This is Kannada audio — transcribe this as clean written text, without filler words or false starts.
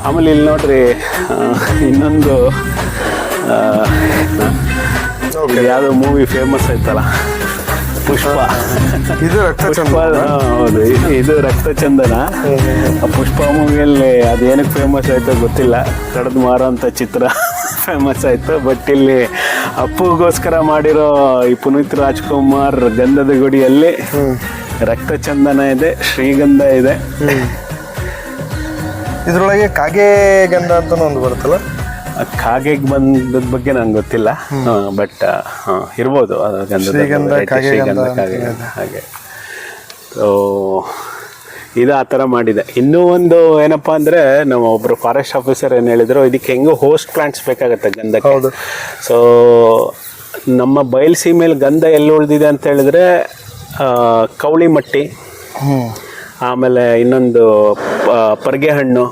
ಆಮೇಲೆ ಇಲ್ಲಿ ನೋಡ್ರಿ ಇನ್ನೊಂದು ಯಾವುದೋ ಮೂವಿ ಫೇಮಸ್ ಆಯ್ತಲ್ಲ, ಪುಷ್ಪ. ಇದು ಪುಷ್ಪ, ಹೌದು, ಇದು ರಕ್ತಚಂದನ. ಪುಷ್ಪ ಮೂವಿಯಲ್ಲಿ ಅದೇನಕ್ಕೆ ಫೇಮಸ್ ಆಯ್ತೋ ಗೊತ್ತಿಲ್ಲ, ಕಡ್ದು ಮಾರೋಂಥ ಚಿತ್ರ ಫೇಮಸ್ ಆಯಿತು. ಬಟ್ ಇಲ್ಲಿ ಅಪ್ಪುಗೋಸ್ಕರ ಮಾಡಿರೋ ಈ ಪುನೀತ್ ರಾಜ್ಕುಮಾರ್ ಗಂಧದ ಗುಡಿಯಲ್ಲಿ ರಕ್ತಚಂದನ ಇದೆ, ಶ್ರೀಗಂಧ ಇದೆ. ಇದ್ರೊಳಗೆ ಕಾಗೆ ಗಂಧ ಅಂತ ಒಂದು ಬರುತ್ತಲ್ಲ, ಕಾಗೆಗೆ ಬಂದದ ಬಗ್ಗೆ ನಂಗೆ ಗೊತ್ತಿಲ್ಲ, ಬಟ್ ಇರ್ಬೋದು ಅದು ಶ್ರೀಗಂಧ, ಶ್ರೀಗಂಧ ಕಾಗೆ ಹಾಗೆ. ಸೊ ಇದು ಆ ಥರ ಮಾಡಿದೆ. ಇನ್ನೂ ಒಂದು ಏನಪ್ಪ ಅಂದರೆ, ನಮ್ಮ ಒಬ್ಬರು ಫಾರೆಸ್ಟ್ ಆಫೀಸರ್ ಏನು ಹೇಳಿದ್ರು, ಇದಕ್ಕೆ ಹೆಂಗೋ ಹೋಸ್ಟ್ ಪ್ಲಾಂಟ್ಸ್ ಬೇಕಾಗತ್ತೆ ಗಂಧಕ್ಕೆ. ಹೌದು. ಸೊ ನಮ್ಮ ಬಯಲುಸೀಮೆಯಲ್ಲಿ ಗಂಧ ಎಲ್ಲಿ ಉಳಿದಿದೆ ಅಂತ ಹೇಳಿದ್ರೆ ಕವಳಿ ಮಟ್ಟಿ, ಆಮೇಲೆ ಇನ್ನೊಂದು ಪರ್ಗೆ ಹಣ್ಣು,